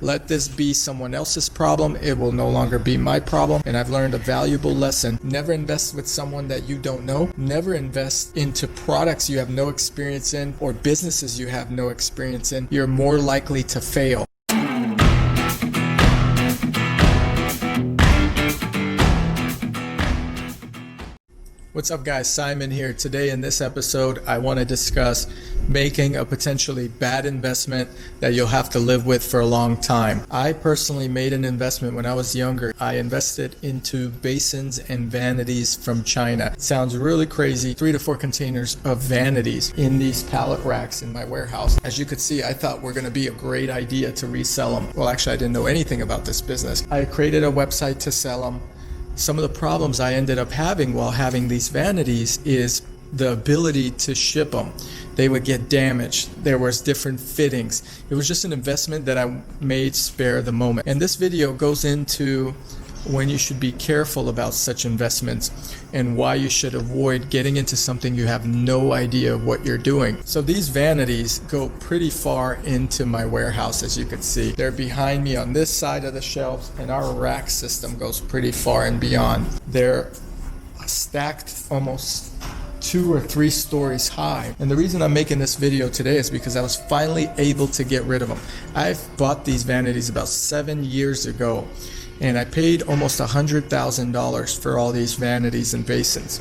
Let this be someone else's problem. It will no longer be my problem. And I've learned a valuable lesson. Never invest with someone that you don't know. Never invest into products you have no experience in or businesses you have no experience in. You're more likely to fail. What's up guys, Simon here. Today in this episode, I want to discuss making a potentially bad investment that you'll have to live with for a long time. I personally made an investment when I was younger. I invested into basins and vanities from China. It sounds really crazy. 3 to 4 containers of vanities in these pallet racks in my warehouse. As you could see, I thought were going to be a great idea to resell them. Well, actually, I didn't know anything about this business. I created a website to sell them. Some of the problems I ended up having while having these vanities is the ability to ship them. They would get damaged. There was different fittings. It was just an investment that I made spare the moment. And this video goes into when you should be careful about such investments and why you should avoid getting into something you have no idea what you're doing. So these vanities go pretty far into my warehouse, as you can see. They're behind me on this side of the shelves, and our rack system goes pretty far and beyond. They're stacked almost 2 or 3 stories high. And the reason I'm making this video today is because I was finally able to get rid of them. I've bought these vanities about 7 years ago, and I paid almost $100,000 for all these vanities and basins.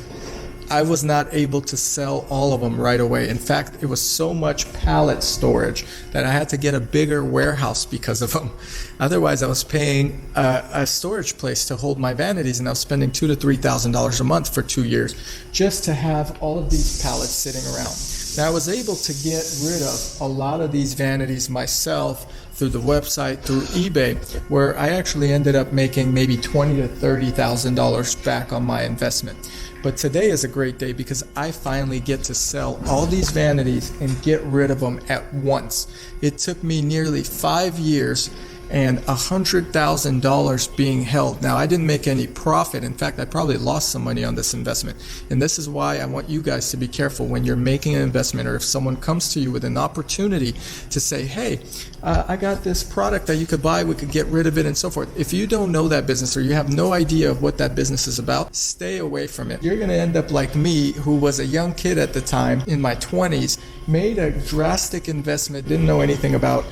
I was not able to sell all of them right away. In fact, it was so much pallet storage that I had to get a bigger warehouse because of them. Otherwise, I was paying a storage place to hold my vanities, and I was spending $2,000 to $3,000 a month for 2 years just to have all of these pallets sitting around. Now, I was able to get rid of a lot of these vanities myself through the website, through eBay, where I actually ended up making maybe $20,000 to $30,000 back on my investment. But today is a great day because I finally get to sell all these vanities and get rid of them at once. It took me nearly 5 years and $100,000 being held. Now, I didn't make any profit. In fact, I probably lost some money on this investment. And this is why I want you guys to be careful when you're making an investment, or if someone comes to you with an opportunity to say, hey, I got this product that you could buy, we could get rid of it, and so forth. If you don't know that business or you have no idea of what that business is about, stay away from it. You're going to end up like me, who was a young kid at the time, in my 20s, made a drastic investment, didn't know anything about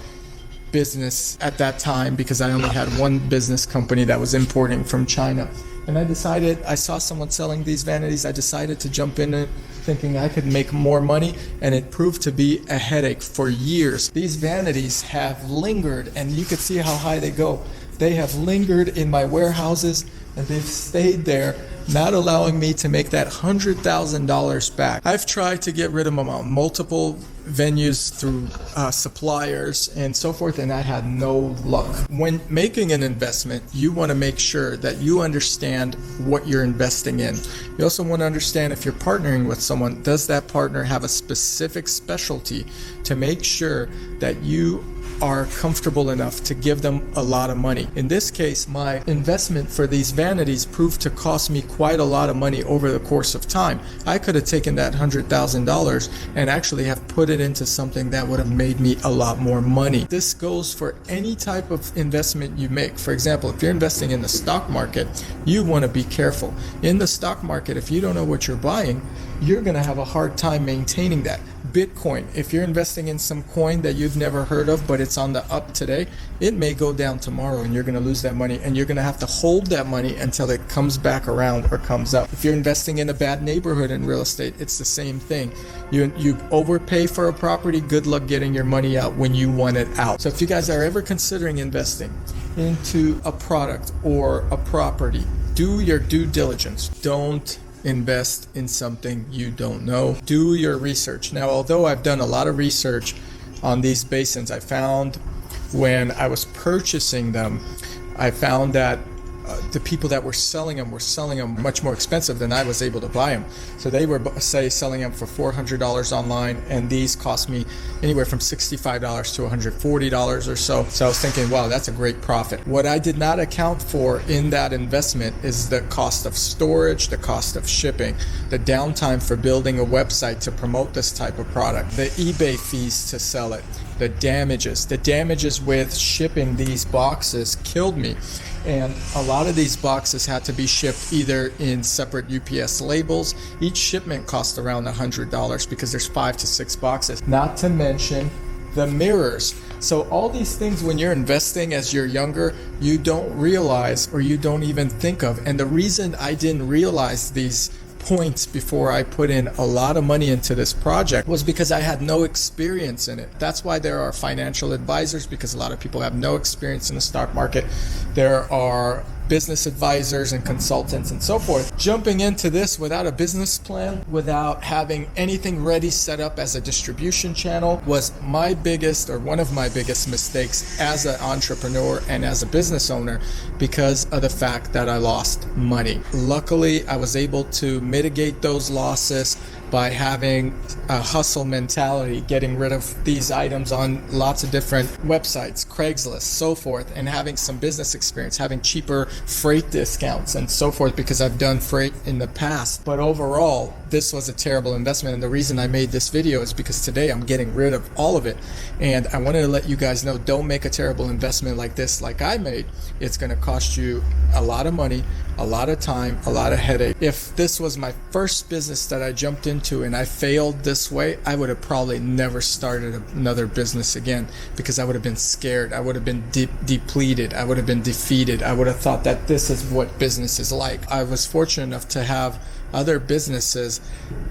business at that time because I only had one business company that was importing from China. And I saw someone selling these vanities. I decided to jump in it thinking I could make more money, and it proved to be a headache for years. These vanities have lingered, and you can see how high they go. They have lingered in my warehouses, and they've stayed there, not allowing me to make that $100,000 back. I've tried to get rid of them on multiple venues through suppliers and so forth, and I had no luck. When making an investment, you want to make sure that you understand what you're investing in. You also want to understand, if you're partnering with someone, does that partner have a specific specialty to make sure that you are comfortable enough to give them a lot of money. In this case, my investment for these vanities proved to cost me quite a lot of money over the course of time. I could have taken that $100,000 and actually have put it into something that would have made me a lot more money. This goes for any type of investment you make. For example, if you're investing in the stock market, you want to be careful. In the stock market, if you don't know what you're buying, you're going to have a hard time maintaining that. Bitcoin, if you're investing in some coin that you've never heard of, but it's on the up today, it may go down tomorrow and you're going to lose that money, and you're going to have to hold that money until it comes back around or comes up. If you're investing in a bad neighborhood in real estate, it's the same thing. You overpay for a property, good luck getting your money out when you want it out. So if you guys are ever considering investing into a product or a property, do your due diligence. Don't invest in something you don't know. Do your research. Now, although I've done a lot of research on these basins, I found when I was purchasing them, I found that the people that were selling them much more expensive than I was able to buy them. So they were, say, selling them for $400 online, and these cost me anywhere from $65 to $140 or so. So I was thinking, wow, that's a great profit. What I did not account for in that investment is the cost of storage, the cost of shipping, the downtime for building a website to promote this type of product, the eBay fees to sell it, the damages with shipping these boxes killed me. And a lot of these boxes had to be shipped either in separate UPS labels. Each shipment cost around $100 because there's 5 to 6 boxes, not to mention the mirrors. So all these things, when you're investing as you're younger, you don't realize, or you don't even think of. And the reason I didn't realize these points before I put in a lot of money into this project was because I had no experience in it. That's why there are financial advisors, because a lot of people have no experience in the stock market. There are business advisors and consultants and so forth. Jumping into this without a business plan, without having anything ready set up as a distribution channel, was my biggest, or one of my biggest mistakes as an entrepreneur and as a business owner, because of the fact that I lost money. Luckily, I was able to mitigate those losses by having a hustle mentality, getting rid of these items on lots of different websites, Craigslist, so forth, and having some business experience, having cheaper freight discounts and so forth, because I've done freight in the past. But overall, this was a terrible investment, and the reason I made this video is because today I'm getting rid of all of it. And I wanted to let you guys know, don't make a terrible investment like this like I made. It's going to cost you a lot of money, a lot of time, a lot of headache. If this was my first business that I jumped into and I failed this way, I would have probably never started another business again, because I would have been scared. I would have been depleted. I would have been defeated. I would have thought that this is what business is like. I was fortunate enough to have other businesses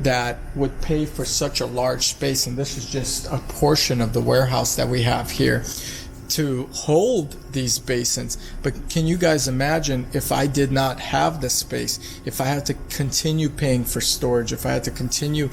that would pay for such a large space, and this is just a portion of the warehouse that we have here, to hold these basins. But can you guys imagine if I did not have the space, if I had to continue paying for storage, if I had to continue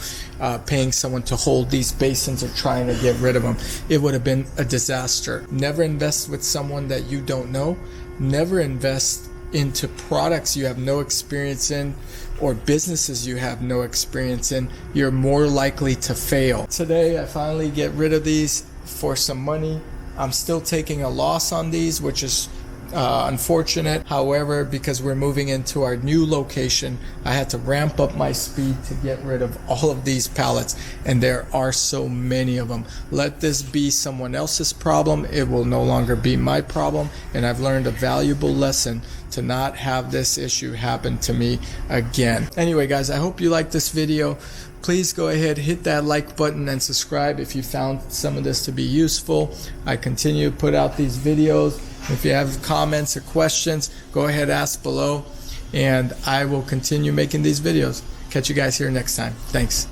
paying someone to hold these basins or trying to get rid of them? It would have been a disaster. Never invest with someone that you don't know. Never invest into products you have no experience in, or businesses you have no experience in. You're more likely to fail. Today I finally get rid of these for some money. I'm still taking a loss on these, which is unfortunate. However, because we're moving into our new location, I had to ramp up my speed to get rid of all of these pallets, and there are so many of them. Let this be someone else's problem. It will no longer be my problem, and I've learned a valuable lesson to not have this issue happen to me again. Anyway, guys, I hope you liked this video. Please go ahead, hit that like button and subscribe if you found some of this to be useful. I continue to put out these videos. If you have comments or questions, go ahead, ask below, and I will continue making these videos. Catch you guys here next time. Thanks.